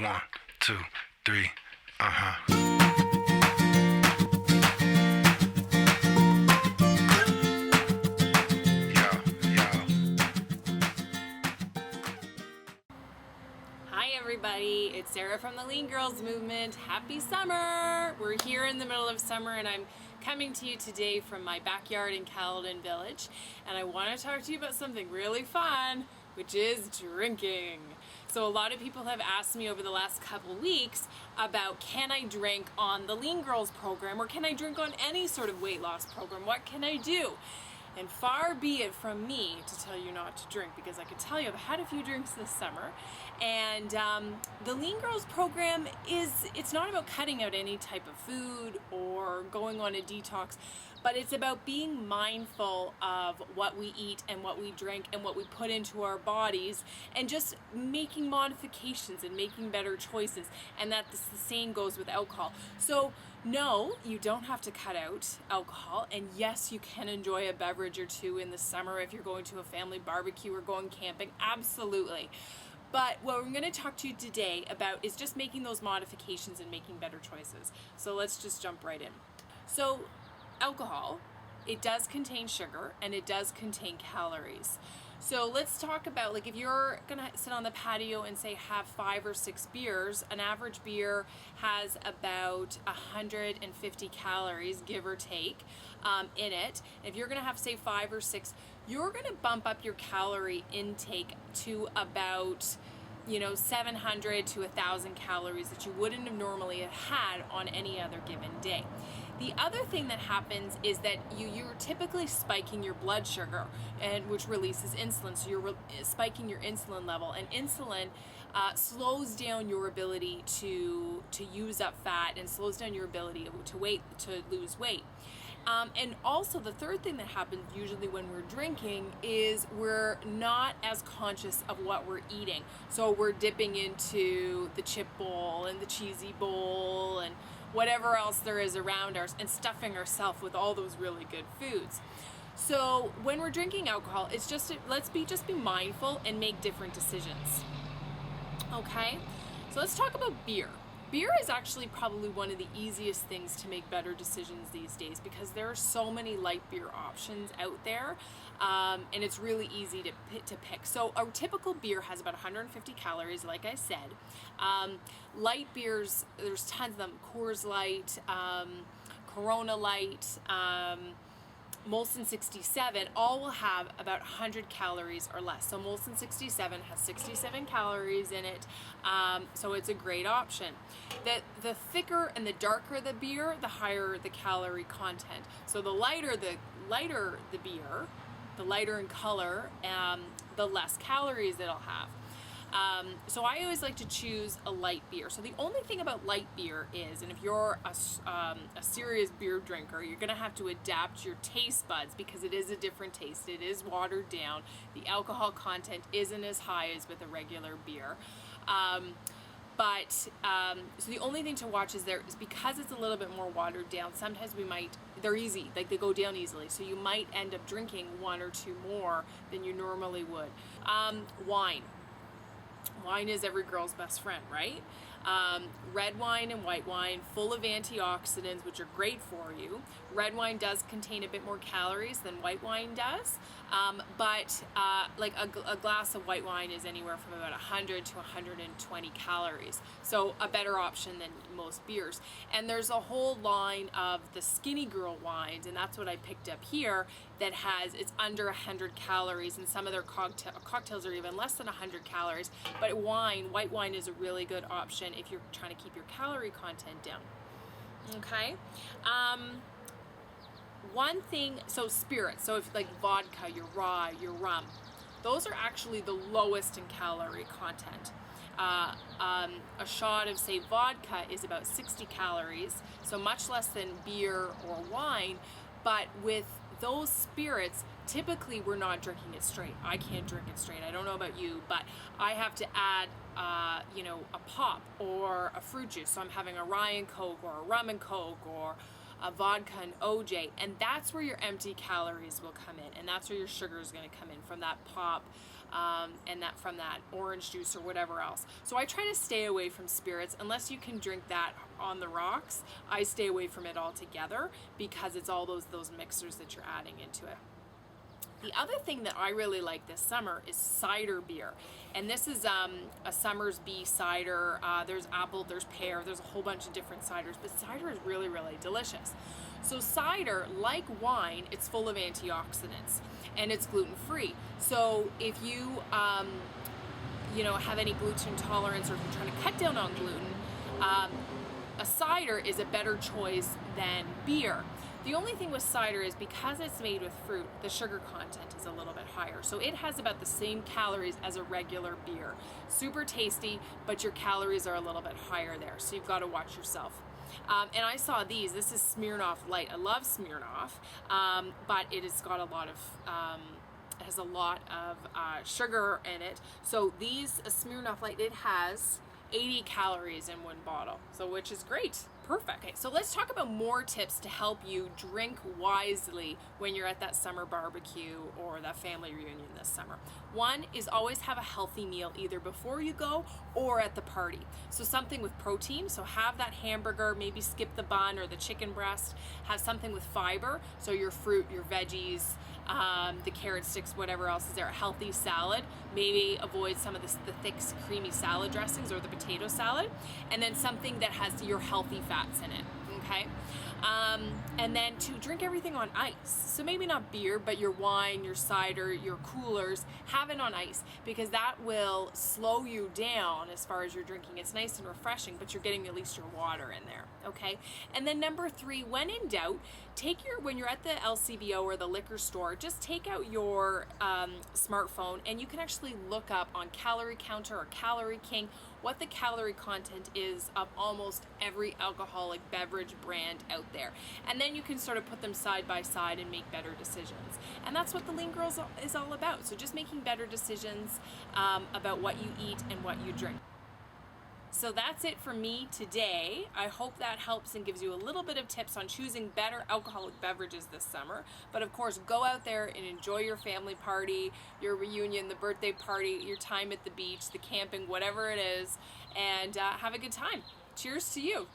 1, 2, 3, uh-huh. Hi everybody, it's Sarah from the L.E.A.N Girls Movement. Happy summer! We're here in the middle of summer and I'm coming to you today from my backyard in L.E.A.N Village, and I want to talk to you about something really fun, which is drinking. So a lot of people have asked me over the last couple weeks about, can I drink on the L.E.A.N Girls program, or can I drink on any sort of weight loss program? What can I do? And far be it from me to tell you not to drink, because I could tell you I've had a few drinks this summer. And the L.E.A.N Girls program it's not about cutting out any type of food or going on a detox, but it's about being mindful of what we eat and what we drink and what we put into our bodies, and just making modifications and making better choices. And that the same goes with alcohol. So no, you don't have to cut out alcohol, and yes, you can enjoy a beverage or two in the summer if you're going to a family barbecue or going camping, absolutely. But what we're going to talk to you today about is just making those modifications and making better choices. So let's just jump right in. So alcohol, it does contain sugar and it does contain calories. So let's talk about, like, if you're gonna sit on the patio and say have 5 or 6 beers, an average beer has about 150 calories, give or take, in it. If you're gonna have, say, 5 or 6, you're gonna bump up your calorie intake to about 700 to 1,000 calories that you wouldn't have normally had on any other given day. The other thing that happens is that you're typically spiking your blood sugar, and which releases insulin. So you're spiking your insulin level, and insulin slows down your ability to use up fat and slows down your ability to lose weight. And also the third thing that happens usually when we're drinking is we're not as conscious of what we're eating. So we're dipping into the chip bowl and the cheesy bowl and whatever else there is around us, and stuffing ourselves with all those really good foods. So when we're drinking alcohol, it's just just be mindful and make different decisions. Okay? So let's talk about beer. Beer is actually probably one of the easiest things to make better decisions these days, because there are so many light beer options out there, and it's really easy to pick. So a typical beer has about 150 calories, like I said. Light beers, there's tons of them. Coors Light, Corona Light, Molson 67, all will have about 100 calories or less. So Molson 67 has 67 calories in it, so it's a great option. The thicker and the darker the beer, the higher the calorie content. So the lighter the beer, the lighter in color, the less calories it'll have. So I always like to choose a light beer. So the only thing about light beer is, and if you're a serious beer drinker, you're going to have to adapt your taste buds, because it is a different taste. It is watered down. The alcohol content isn't as high as with a regular beer. So the only thing to watch is because it's a little bit more watered down, sometimes they're easy, like they go down easily. So you might end up drinking 1 or 2 more than you normally would. Wine. Wine is every girl's best friend, right? Red wine and white wine, full of antioxidants, which are great for you. Red wine does contain a bit more calories than white wine does, but like a glass of white wine is anywhere from about 100 to 120 calories. So a better option than most beers. And there's a whole line of the skinny girl wines, and that's what I picked up here, that it's under 100 calories, and some of their cocktails are even less than 100 calories. But white wine is a really good option if you're trying to keep your calorie content down. Okay? One thing, so spirits, so if like vodka, your rye, your rum, those are actually the lowest in calorie content. A shot of, say, vodka is about 60 calories, so much less than beer or wine, but with those spirits, typically we're not drinking it straight. I can't drink it straight. I don't know about you, but I have to add, a pop or a fruit juice. So I'm having a rye and Coke or a rum and Coke or a vodka and OJ, and that's where your empty calories will come in, and that's where your sugar is going to come in from that pop and that from that orange juice or whatever else. So I try to stay away from spirits unless you can drink that on the rocks. I stay away from it altogether because it's all those mixers that you're adding into it. The other thing that I really like this summer is cider beer. And this is a Summersby cider. There's apple, there's pear, there's a whole bunch of different ciders, but cider is really, really delicious. So cider, like wine, it's full of antioxidants and it's gluten-free. So if you, have any gluten intolerance or if you're trying to cut down on gluten, a cider is a better choice than beer. The only thing with cider is because it's made with fruit, the sugar content is a little bit higher. So it has about the same calories as a regular beer. Super tasty, but your calories are a little bit higher there. So you've got to watch yourself. And I saw these. This is Smirnoff Light. I love Smirnoff, but it has got a lot of sugar in it. So these Smirnoff Light, it has 80 calories in one bottle, so which is great. Perfect. Okay, so let's talk about more tips to help you drink wisely when you're at that summer barbecue or that family reunion this summer. One is always have a healthy meal either before you go or at the party. So something with protein, so have that hamburger, maybe skip the bun or the chicken breast. Have something with fiber, so your fruit, your veggies, the carrot sticks, whatever else is there. A healthy salad, maybe avoid some of the thick creamy salad dressings or the potato salad, and then something that has your healthy fats in it, okay? And then to drink everything on ice. So maybe not beer, but your wine, your cider, your coolers, have it on ice because that will slow you down as far as you're drinking. It's nice and refreshing, but you're getting at least your water in there, okay? And then number 3, when in doubt, when you're at the LCBO or the liquor store, just take out your smartphone and you can actually look up on Calorie Counter or Calorie King what the calorie content is of almost every alcoholic beverage brand out there. And then you can sort of put them side by side and make better decisions. And that's what the Lean Girls is all about. So just making better decisions about what you eat and what you drink. So that's it for me today. I hope that helps and gives you a little bit of tips on choosing better alcoholic beverages this summer. But of course, go out there and enjoy your family party, your reunion, the birthday party, your time at the beach, the camping, whatever it is, and have a good time. Cheers to you.